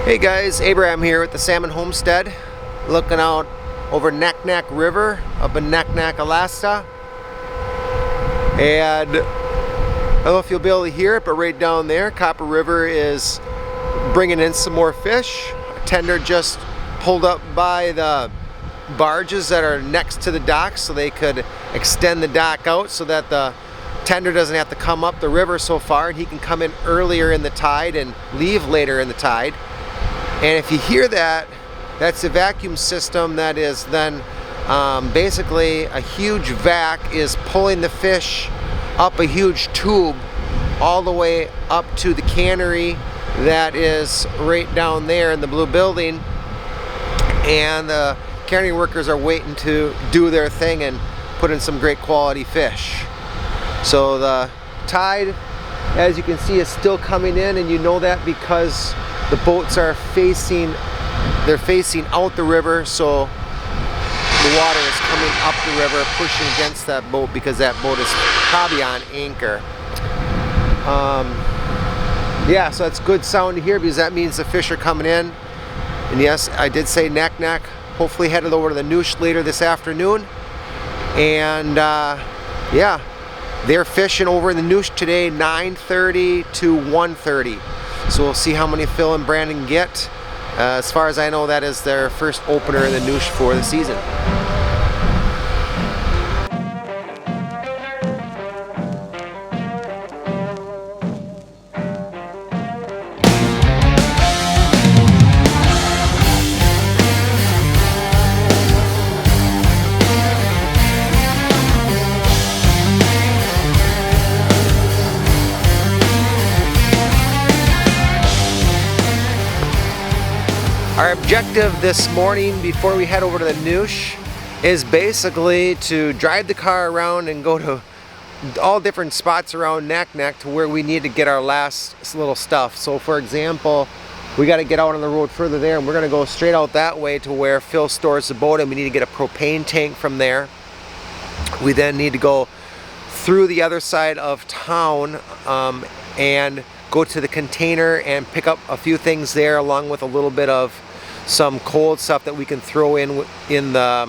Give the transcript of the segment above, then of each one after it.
Hey guys, Abraham here with the Salmon Homestead, looking out over Naknek River up in Naknek, Alaska. And I don't know if you'll be able to hear it, but right down there, Copper River is bringing in some more fish. A tender just pulled up by the barges that are next to the dock so they could extend the dock out so that the tender doesn't have to come up the river so far, and he can come in earlier in the tide and leave later in the tide. And if you hear that, that's a vacuum system that is then basically a huge vac is pulling the fish up a huge tube all the way up to the cannery that is right down there in the blue building. And the cannery workers are waiting to do their thing and put in some great quality fish. So the tide, as you can see, is still coming in, and you know that because the boats are facing out the river, so the water is coming up the river, pushing against that boat because that boat is probably on anchor. Yeah, so that's good sound to hear because that means the fish are coming in. And yes, I did say Naknek, hopefully headed over to the Noosh later this afternoon. And yeah, they're fishing over in the Noosh today, 9:30 to 1:30. So we'll see how many Phil and Brandon get. As far as I know, that is their first opener in the Noosh for the season. Our objective this morning before we head over to the Noosh is basically to drive the car around and go to all different spots around Naknek to where we need to get our last little stuff. So for example, we got to get out on the road further there, and we're going to go straight out that way to where Phil stores the boat, and we need to get a propane tank from there. We then need to go through the other side of town and go to the container and pick up a few things there, along with a little bit of some cold stuff that we can throw in the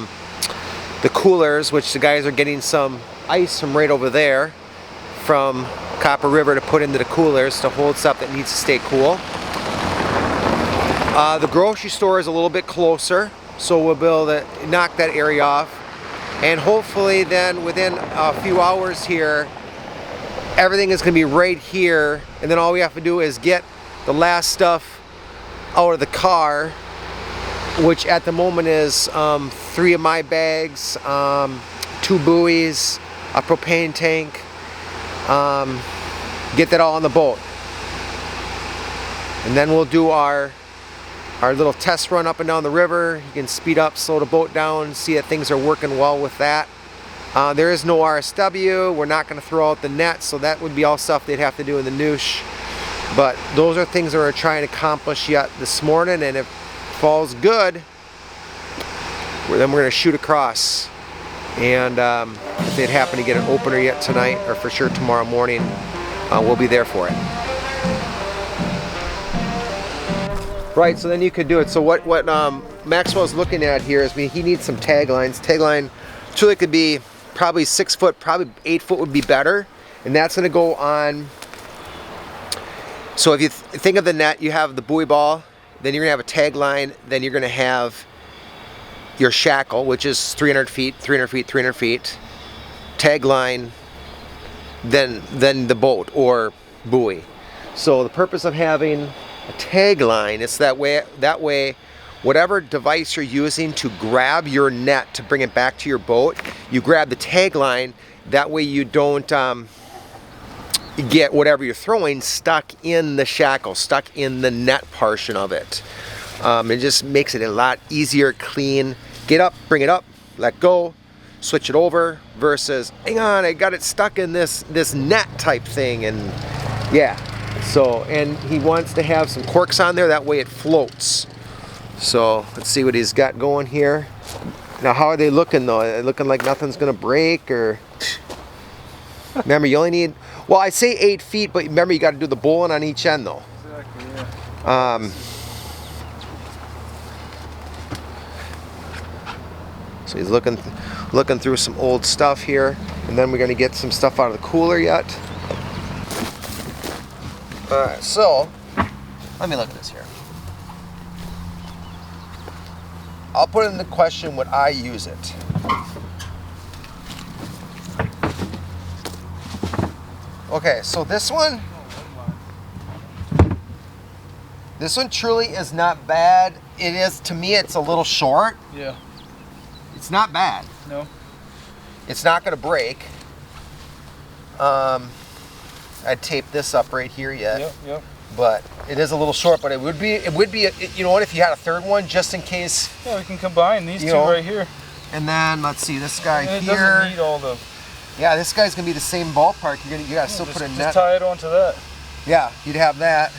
coolers, which the guys are getting some ice from right over there from Copper River to put into the coolers to hold stuff that needs to stay cool. The grocery store is a little bit closer, so we'll be able to knock that area off, and hopefully then within a few hours here everything is going to be right here, and then all we have to do is get the last stuff out of the car, which at the moment is 3 of my bags, 2 buoys, a propane tank, get that all on the boat. And then we'll do our little test run up and down the river. You can speed up, slow the boat down, see that things are working well with that. There is no RSW, we're not going to throw out the net, so that would be all stuff they'd have to do in the Noosh. But those are things that we're trying to accomplish yet this morning, and if fall's good, then we're going to shoot across. And if they'd happen to get an opener yet tonight, or for sure tomorrow morning, we'll be there for it. Right, so then you could do it. So what Maxwell's looking at here is he needs some taglines. Tagline truly could be probably 6 foot, probably 8 foot would be better, and that's going to go on. So if you think of the net, you have the buoy ball, then you're going to have a tagline, then you're going to have your shackle, which is 300 feet, 300 feet, 300 feet, tagline, then the boat or buoy. So the purpose of having a tagline is that way whatever device you're using to grab your net to bring it back to your boat, you grab the tagline. That way you don't get whatever you're throwing stuck in the shackle, stuck in the net portion of it. It just makes it a lot easier, clean. Get up, bring it up, let go, switch it over, versus, hang on, I got it stuck in this net type thing. And yeah, so, and he wants to have some corks on there, that way it floats. So let's see what he's got going here. Now, how are they looking though? Are they looking like nothing's gonna break, or? Remember, you only need, well, I say 8 feet, but remember you got to do the bowling on each end though. Exactly, yeah. So he's looking through some old stuff here, and then we're going to get some stuff out of the cooler yet. All right, so let me look at this here. I'll put in the question, would I use it? Okay, so this one truly is not bad. It is, to me, it's a little short. Yeah. It's not bad. No. It's not going to break. I'd tape this up right here yet. Yep, yep. But it is a little short, but it would be, you know what, if you had a third one, just in case. Yeah, we can combine these two right here. And then, let's see, this guy and it here. Doesn't need all the... Yeah, this guy's going to be the same ballpark. You got to still put a net. Just tie it onto that. Yeah, you'd have that.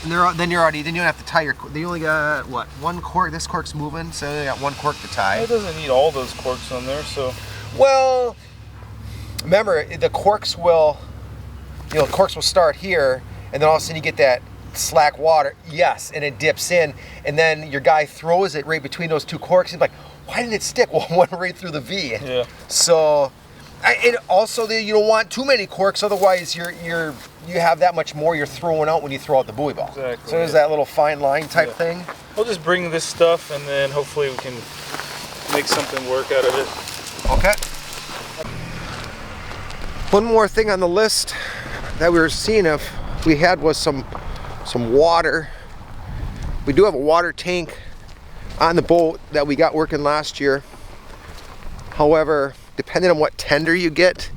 And then you don't have to tie your, you only got, what, one cork? This cork's moving, so you only got one cork to tie. It doesn't need all those corks on there, so. Well, remember, the corks will, corks will start here, and then all of a sudden you get that slack water, yes, and it dips in, and then your guy throws it right between those two corks. He's like, why didn't it stick? Well, it went right through the V. Yeah. So, and also you don't want too many corks, otherwise you have that much more you're throwing out when you throw out the buoy ball. Exactly. So there's that little fine line type thing. We'll just bring this stuff, and then hopefully we can make something work out of it. Okay. One more thing on the list that we were seeing if we had was some water. We do have a water tank on the boat that we got working last year. However, depending on what tender you get,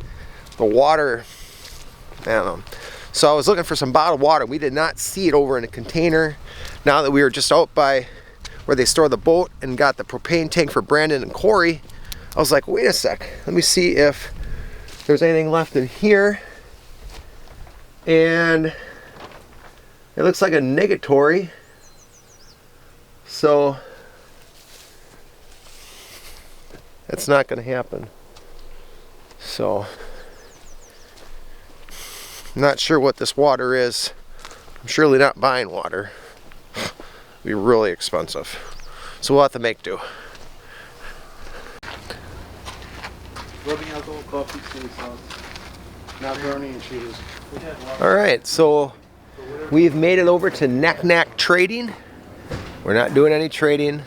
the water, I don't know. So I was looking for some bottled water. We did not see it over in a container. Now that we were just out by where they store the boat and got the propane tank for Brandon and Corey, I was like, wait a sec, let me see if there's anything left in here. And it looks like a negatory. So that's not going to happen. So I'm not sure what this water is. I'm surely not buying water. It'd be really expensive. So we'll have to make do. Rubbing alcohol, coffee, soy sauce, macaroni and cheese. All right, so we've made it over to Knack Trading. We're not doing any trading.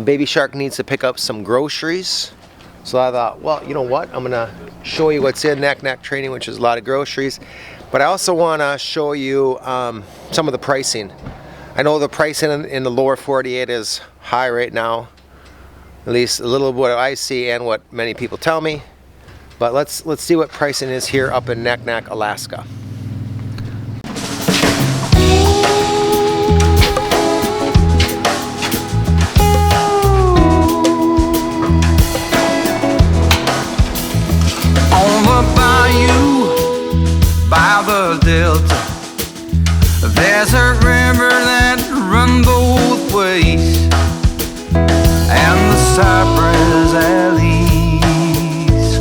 Baby Shark needs to pick up some groceries. So I thought, well, you know what? I'm going to show you what's in Knack Trading, which is a lot of groceries. But I also want to show you some of the pricing. I know the pricing in the lower 48 is high right now. At least a little what I see and what many people tell me. But let's see what pricing is here up in Knack, Alaska. By the delta, there's a river that runs both ways, and the cypress alleys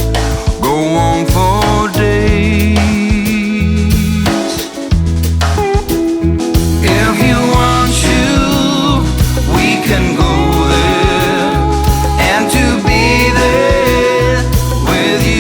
go on for days. If you want to, we can go there, and to be there with you.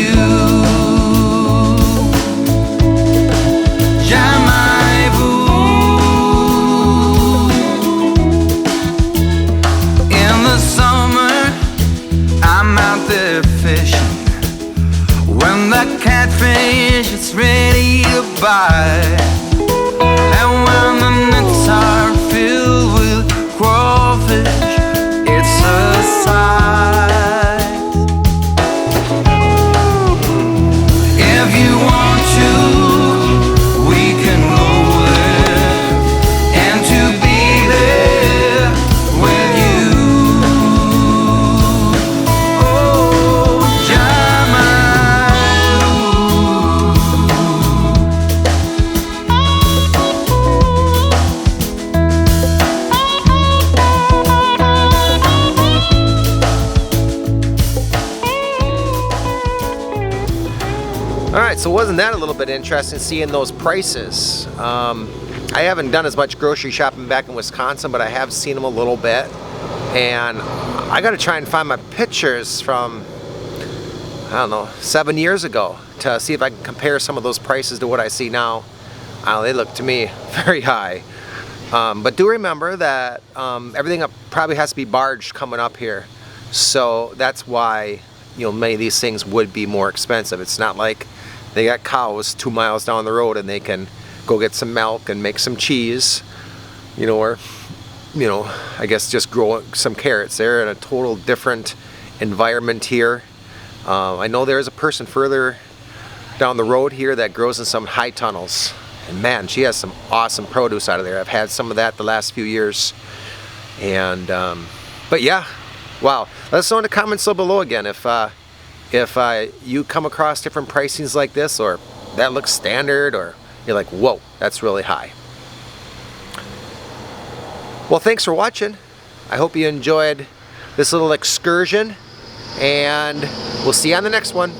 Catfish is ready to buy, and when the nets are filled with crawfish, it's a sight. If you want to, we can go there, and to be there with you. Oh, Alright, so wasn't that a little bit interesting seeing those prices? I haven't done as much grocery shopping back in Wisconsin, but I have seen them a little bit. And I gotta try and find my pictures from, I don't know, 7 years ago to see if I can compare some of those prices to what I see now. They look to me very high. But do remember that everything probably has to be barged coming up here. So that's why, you know, many of these things would be more expensive. It's not like they got cows 2 miles down the road and they can go get some milk and make some cheese, you know, or, you know, I guess just grow some carrots. They're in a total different environment here. I know there's a person further down the road here that grows in some high tunnels. And man, she has some awesome produce out of there. I've had some of that the last few years. And, but yeah, wow. Let us know in the comments below again if you come across different pricings like this, or that looks standard, or you're like, whoa, that's really high. Well, thanks for watching. I hope you enjoyed this little excursion, and we'll see you on the next one.